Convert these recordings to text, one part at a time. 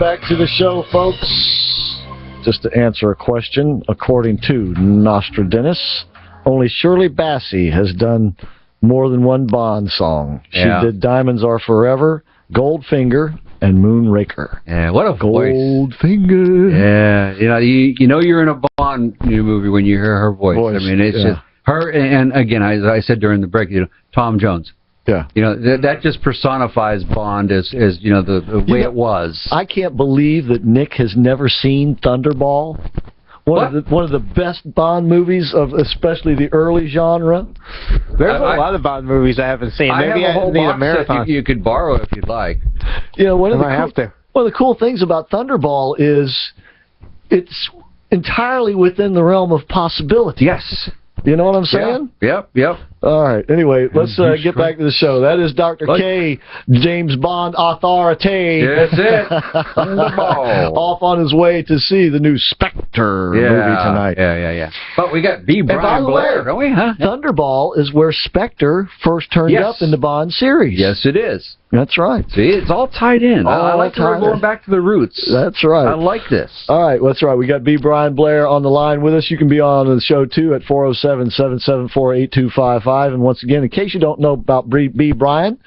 back to the show, folks. Just to answer a question, according to Nostradamus, only Shirley Bassey has done more than one Bond song. She did Diamonds Are Forever, Goldfinger, and Moonraker. Yeah, what a voice. Goldfinger. Yeah, you know you're in a Bond new movie when you hear her voice. I mean, it's just her, and again, as I said during the break, Tom Jones. Yeah. That just personifies Bond as the way it was. I can't believe that Nick has never seen Thunderball. One of the best Bond movies of especially the early genre. There's a lot of Bond movies I haven't seen. Maybe I need a marathon. You could borrow if you'd like. One of the cool things about Thunderball is it's entirely within the realm of possibility. Yes. You know what I'm saying? Yep. All right. Anyway, let's get back to the show. That is Dr. K, James Bond authority. That's it. Off on his way to see the new Spectre movie tonight. Yeah. But we got Brian Blair, don't we? Huh? Thunderball is where Spectre first turned up in the Bond series. Yes, it is. That's right. See, it's all tied in. I like how we're going back to the roots. That's right. I like this. All right, that's right. We got Brian Blair on the line with us. You can be on the show, too, at 407-774-8255. And once again, in case you don't know about Brian,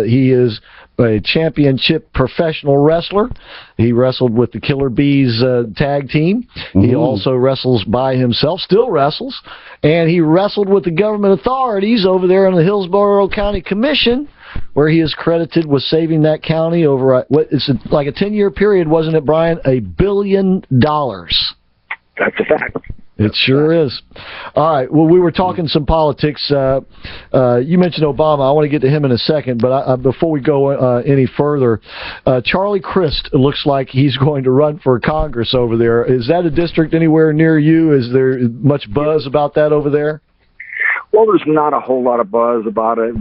he is a championship professional wrestler. He wrestled with the Killer Bees tag team. He also wrestles by himself, still wrestles. And he wrestled with the government authorities over there in the Hillsborough County Commission, where he is credited with saving that county over it's like a 10-year period, wasn't it, Brian? $1 billion. That's a fact. It sure is. All right. Well, we were talking some politics. You mentioned Obama. I want to get to him in a second, but before we go any further, Charlie Crist looks like he's going to run for Congress over there. Is that a district anywhere near you? Is there much buzz about that over there? Well, there's not a whole lot of buzz about it.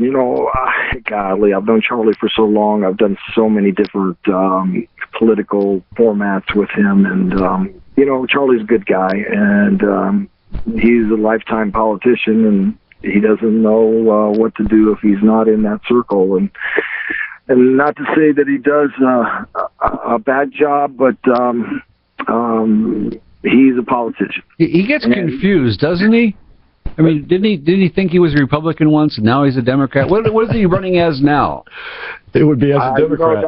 Golly, I've known Charlie for so long. I've done so many different political formats with him, and Charlie's a good guy, and he's a lifetime politician, and he doesn't know what to do if he's not in that circle. And not to say that he does a bad job, but he's a politician. He gets confused, doesn't he? I mean, didn't he think he was a Republican once, and now he's a Democrat? What is he running as now? It would be as a Democrat.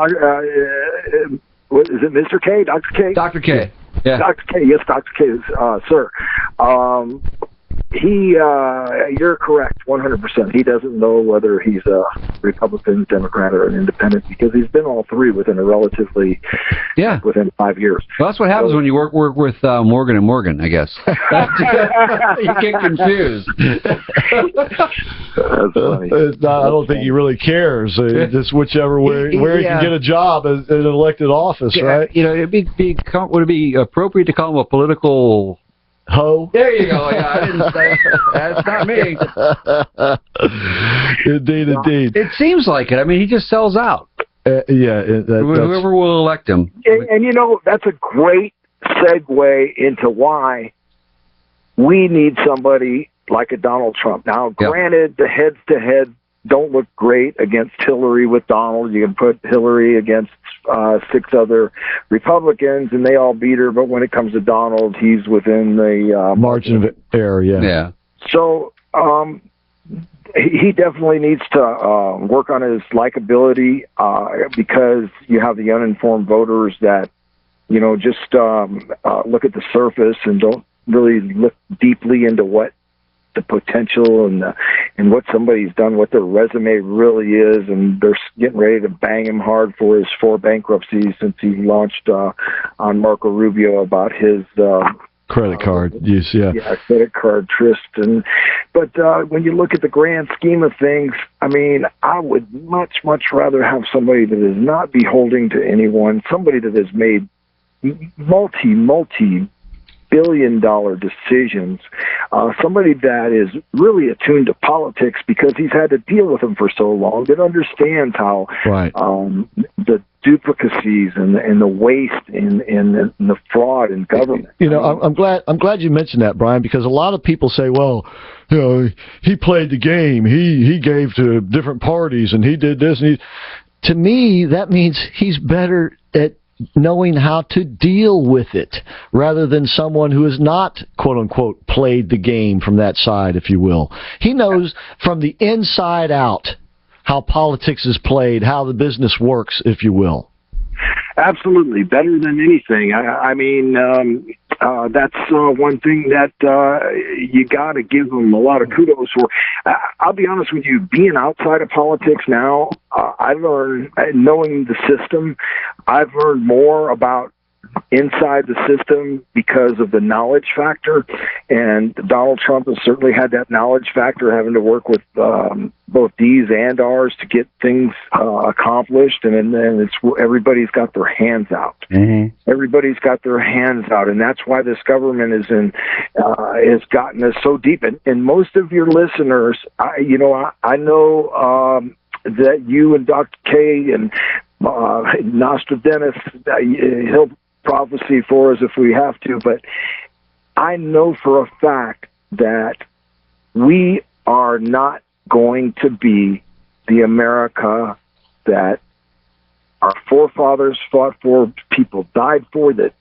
What is it, Mr. K? Dr. K? Dr. K. Yeah. Dr. K. Yes, Dr. K. Sir. You're correct, 100%. He doesn't know whether he's a Republican, Democrat, or an independent because he's been all three within within 5 years. Well, that's what happens when you work with Morgan and Morgan, I guess. You get confused. That's funny. I don't think he really cares. Just whichever where he can get a job in an elected office, right? Would it be appropriate to call him a political ho? There you go. Yeah, I didn't say that's not me. Indeed. It seems like it. I mean, he just sells out. Whoever will elect him. And that's a great segue into why we need somebody like a Donald Trump. Now, granted, the heads-to-head don't look great against Hillary with Donald. You can put Hillary against 6 other Republicans, and they all beat her. But when it comes to Donald, he's within the margin of error. Yeah. So he definitely needs to work on his likability because you have the uninformed voters that just look at the surface and don't really look deeply into what the potential and what somebody's done, what their resume really is, and they're getting ready to bang him hard for his 4 bankruptcies since he launched on Marco Rubio about his credit card use. Credit card tryst. But when you look at the grand scheme of things, I mean, I would much rather have somebody that is not beholden to anyone, somebody that has made multi-billion-dollar decisions, somebody that is really attuned to politics because he's had to deal with them for so long, that understands how the duplicacies and the waste and the fraud in government. I'm glad you mentioned that, Brian, because a lot of people say, well, he played the game, he gave to different parties, and he did this, and to me, that means he's better at knowing how to deal with it, rather than someone who has not, quote-unquote, played the game from that side, if you will. He knows from the inside out how politics is played, how the business works, if you will. Absolutely, better than anything. I mean, that's one thing that you got to give them a lot of kudos for. I'll be honest with you, being outside of politics now, I learned, knowing the system, I've learned more about inside the system because of the knowledge factor, and Donald Trump has certainly had that knowledge factor, having to work with both D's and R's to get things accomplished, and then it's everybody's got their hands out. Mm-hmm. Everybody's got their hands out, and that's why this government has gotten us so deep. And most of your listeners, I know that you and Dr. K and Nostradamus, he'll prophecy for us if we have to, but I know for a fact that we are not going to be the America that our forefathers fought for, people died for, that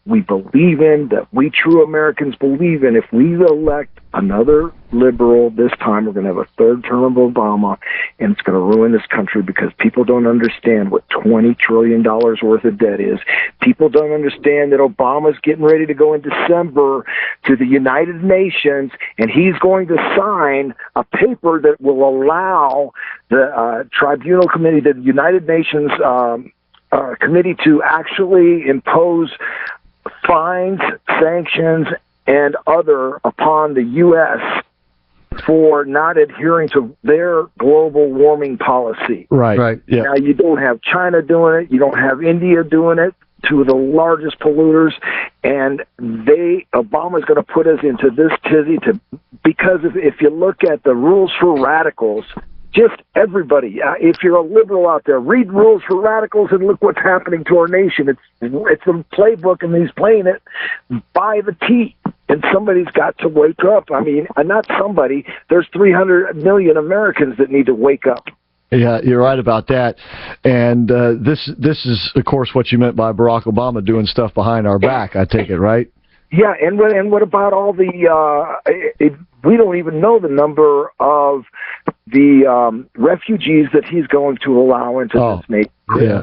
we believe in, that we true Americans believe in. If we elect another liberal this time, we're going to have a third term of Obama, and it's going to ruin this country because people don't understand what $20 trillion worth of debt is. People don't understand that Obama's getting ready to go in December to the United Nations, and he's going to sign a paper that will allow the Tribunal Committee, the United Nations committee, to actually impose fines, sanctions, and other upon the U.S. for not adhering to their global warming policy. Right. Yeah. Now, you don't have China doing it. You don't have India doing it, two of the largest polluters. And Obama's going to put us into this tizzy because if you look at the rules for radicals, just everybody, if you're a liberal out there, read Rules for Radicals and look what's happening to our nation. It's a playbook, and he's playing it by the T. And somebody's got to wake up. I mean, not somebody. There's 300 million Americans that need to wake up. Yeah, you're right about that. And this is, of course, what you meant by Barack Obama doing stuff behind our back, I take it, right? Yeah, and what about all the we don't even know the number of the refugees that he's going to allow into this nation.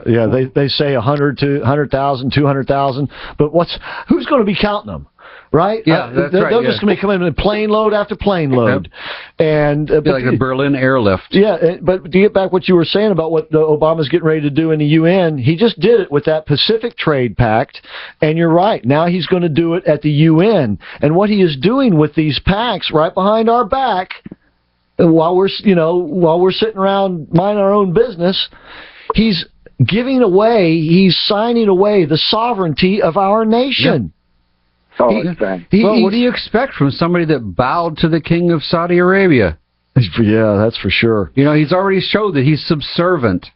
Yeah. They say 100,000, 200,000, but who's going to be counting them? Right? Yeah, that's right. They're just going to be coming in plane load after plane load. Yep. And like a Berlin airlift. Yeah, but to get back what you were saying about what Obama's getting ready to do in the UN, he just did it with that Pacific Trade Pact, and you're right. Now he's going to do it at the UN. And what he is doing with these pacts right behind our back, while we're sitting around minding our own business, he's signing away the sovereignty of our nation. Yep. What do you expect from somebody that bowed to the king of Saudi Arabia? Yeah, that's for sure. He's already showed that he's subservient.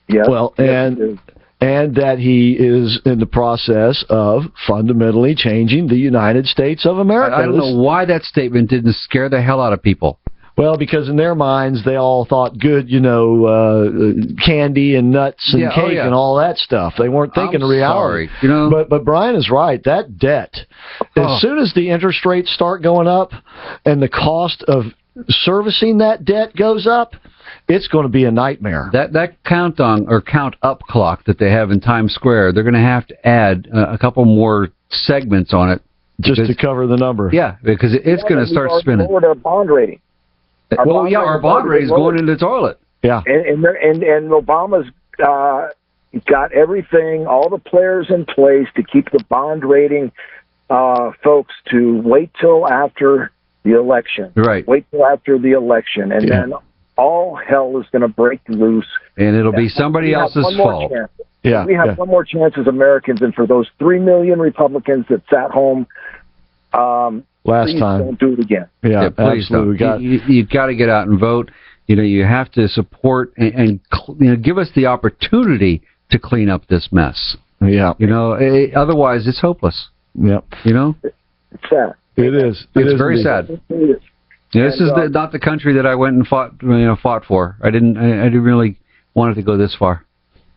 Yeah. Well, and that he is in the process of fundamentally changing the United States of America. I don't know why that statement didn't scare the hell out of people. Well, because in their minds, they all thought good, candy and nuts and cake and all that stuff. They weren't thinking of reality. Sorry, But Brian is right. That debt, as soon as the interest rates start going up and the cost of servicing that debt goes up, it's going to be a nightmare. That count up clock that they have in Times Square, they're going to have to add a couple more segments on it. Just to cover the number. Yeah, because it's going to start spinning. Lowered our bond rating. Our bond rate is going into the toilet. Yeah, and Obama's got everything, all the players in place to keep the bond rating folks to wait till after the election. Right. Wait till after the election, and then all hell is going to break loose. And it'll be somebody else's fault. Yeah, we have one more chance as Americans, and for those 3 million Republicans that sat home last time, don't do it again. Yeah, absolutely. You've got to get out and vote. You have to support and give us the opportunity to clean up this mess. Yeah. Otherwise it's hopeless. Yep. It's sad. It is. It's very sad. This is not the country that I went and fought for. I didn't really want it to go this far.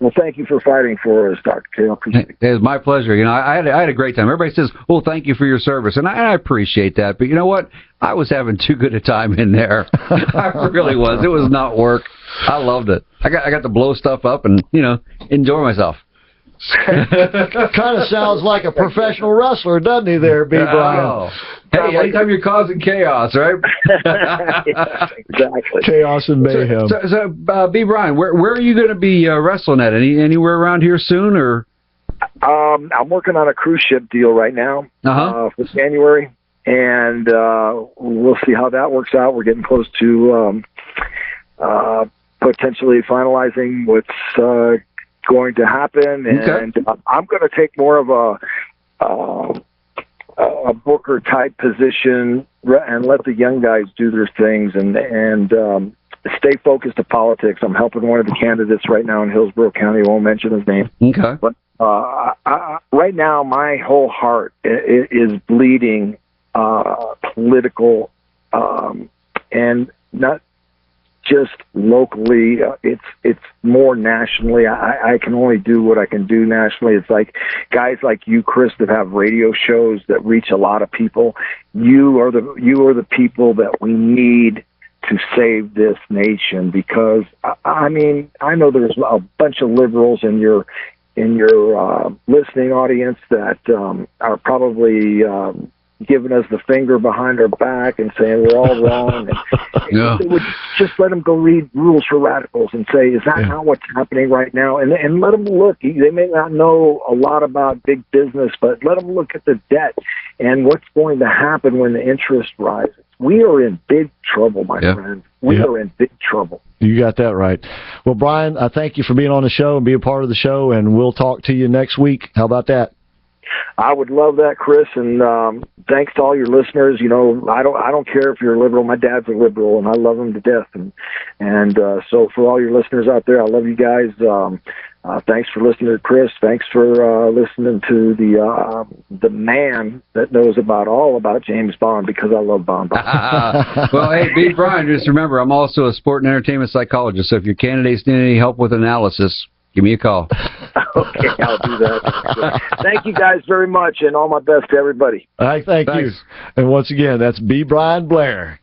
Well, thank you for fighting for us, Dr. K. I appreciate it. It was my pleasure. I had a great time. Everybody says, well, thank you for your service, and I appreciate that. But you know what? I was having too good a time in there. I really was. It was not work. I loved it. I got to blow stuff up and, enjoy myself. Kind of sounds like a professional wrestler, doesn't he there, B. Brian? Oh. Hey, anytime you're causing chaos, right? Yeah, exactly. Chaos and mayhem. So B. Brian, where are you going to be wrestling at? Anywhere around here soon, or? I'm working on a cruise ship deal right now for January, and we'll see how that works out. We're getting close to potentially finalizing what's going to happen, and I'm going to take more of a booker type position and let the young guys do their things and stay focused to politics. I'm helping one of the candidates right now in Hillsborough County. I won't mention his name. Okay. But right now, my whole heart is bleeding political, and not just locally. It's more nationally. I can only do what I can do nationally. It's like guys like you, Chris, that have radio shows that reach a lot of people. You are the people that we need to save this nation, because I know there's a bunch of liberals in your listening audience that are probably giving us the finger behind our back and saying we're all wrong. And they would just let them go read Rules for Radicals and say, is that not what's happening right now? And let them look. They may not know a lot about big business, but let them look at the debt and what's going to happen when the interest rises. We are in big trouble, my friend. We are in big trouble. You got that right. Well, Brian, I thank you for being on the show and being part of the show, and we'll talk to you next week. How about that? I would love that, Chris, and thanks to all your listeners. I don't care if you're a liberal. My dad's a liberal, and I love him to death. And so for all your listeners out there, I love you guys. Thanks for listening to Chris. Thanks for listening to the man that knows all about James Bond, because I love Bond. Well, hey, B. Brian, just remember, I'm also a sport and entertainment psychologist, so if your candidates need any help with analysis, give me a call. Okay, I'll do that. Thank you guys very much, and all my best to everybody. Thank you. And once again, that's B. Brian Blair.